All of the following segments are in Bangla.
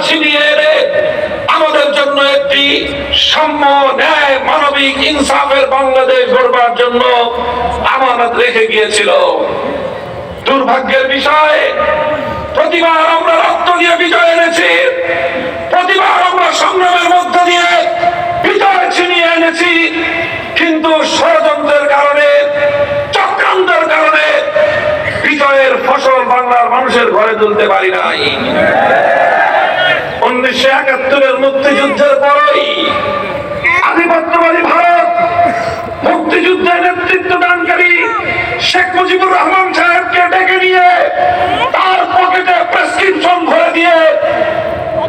ছিনিয়ে এনে আমাদের জন্য একটি সাম্য, ন্যায়, মানবিক, ইনসাফের বাংলাদেশ গড়বার জন্য আমানত রেখে গিয়েছিল। দুর্ভাগ্যের বিষয়, প্রতিবার আমরা রক্ত দিয়ে বিজয় এনেছি, প্রতিবার আমরা সংগ্রামের মধ্য দিয়ে বিজয় ছিনিয়ে এনেছি, কিন্তু ষড়যন্ত্রের কারণে, চক্রান্তের কারণে বিজয়ের ফসল বাংলার মানুষের ঘরে তুলতে পারি নাই। 1971-এর মুক্তিযুদ্ধের পরই আধিপত্যবাদী ভারত মুক্তিযুদ্ধে নেতৃত্ব দানকারী শেখ মুজিবুর রহমান সাহেবকে ডেকে নিয়ে তার পকেটে প্রেসক্রিপশন ভরে দিয়ে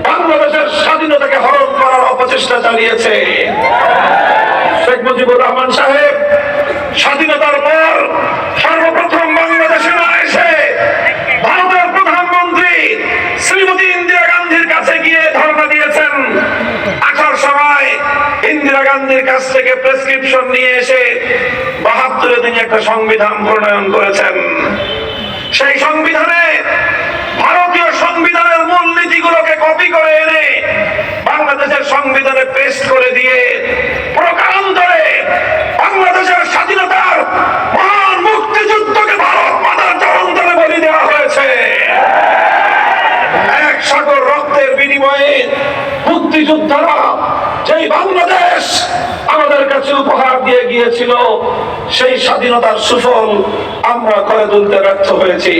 বাংলাদেশের স্বাধীনতাকে হরণ করার অপচেষ্টা চালিয়েছে। শেখ মুজিবুর রহমান সাহেব স্বাধীনতার পর সর্বপ্রথম বাংলাদেশে না এসে ভারতের প্রধানমন্ত্রী শ্রীমতী ইন্দিরা গান্ধীর কাছে গিয়ে ধর্ণা দিয়েছেন। আসার সময় ইন্দিরা গান্ধীর কাছ থেকে প্রেসক্রিপশন নিয়ে এসে ৭২-এ তিনি একটা সংবিধান প্রণয়ন করেছেন। সেই সংবিধানে ভারতীয় সংবিধানের মূলনীতিগুলোকে কপি করে এনে বাংলাদেশের সংবিধানে পেস্ট করে দিয়ে প্রকারান্তরে বাংলাদেশের স্বাধীনতার মহান মুক্তিযুদ্ধকে ভারত মাতার চরণ তলে বলি দেওয়া হয়েছে। এক সাগর রক্তের বিনিময়ে মুক্তিযোদ্ধারা যেই বাংলাদেশ আমাদের কাছে উপহার দিয়ে গিয়েছিল, সেই স্বাধীনতার সুফল আমরা করে তুলতে ব্যর্থ হয়েছি।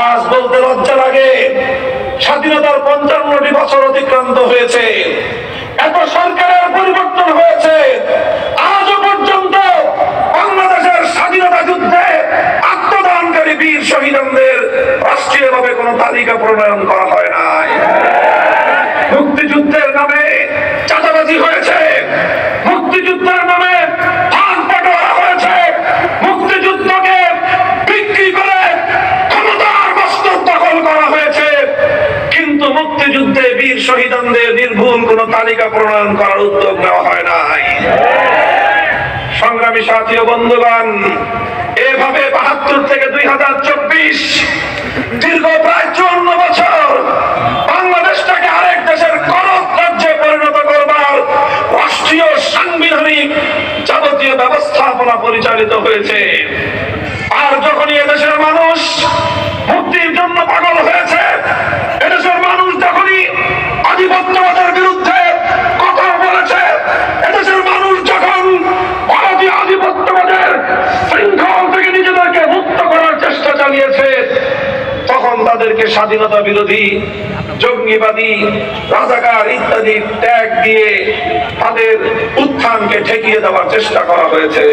আজ বলতে লজ্জা লাগে, স্বাধীনতার ৫৫টি বছর অতিক্রান্ত হয়েছে, এত সরকারের পরিবর্তন হয়েছে, আজও পর্যন্ত বাংলাদেশের স্বাধীনতা যুদ্ধে আত্মদানকারী বীর শহীদদের রাষ্ট্রীয়ভাবে কোনো তালিকা প্রণয়ন করা হয় নাই। মুক্তিযুদ্ধের নামে চাঁদাবাজি হয়েছে, মুক্তিযুদ্ধের নামে ভাগ বাটোয়ারা হয়েছে, মুক্তিযুদ্ধকে বিক্রি করে ক্ষমতার বস্তু দখল করা হয়েছে, কিন্তু মুক্তিযুদ্ধে বীর শহীদদের নির্ভুল কোন তালিকা প্রণয়ন করার উদ্যোগ নেওয়া হয় নাই। সংগ্রামী সাথী ও বন্ধুগণ, এভাবে ৭২ থেকে ২০২৪ দীর্ঘ প্রায় ৫৪ বছর বাংলাদেশটাকে আরেক দেশের করদ রাজ্যে পরিণত করবার রাষ্ট্রীয় সাংবিধানিক যাবতীয় ব্যবস্থাপনা পরিচালিত হয়েছে। আর যখনই এদেশের মানুষ মুক্তির জন্য পাগল হয়েছে, এদেশের মানুষ যখনই আধিপত্যবাদের বিরুদ্ধে কথা বলেছে, এদেশের মানুষ যখন ভারতীয় আধিপত্যবাদের শৃঙ্খল থেকে নিজেদেরকে মুক্ত করার চেষ্টা চালিয়েছে, তখন তাদেরকে স্বাধীনতা বিরোধী, জঙ্গিবাদী, রাজাকার ইত্যাদি ট্যাগ দিয়ে তাদের উত্থানকে ঠেকিয়ে দেওয়ার চেষ্টা করা হয়েছে।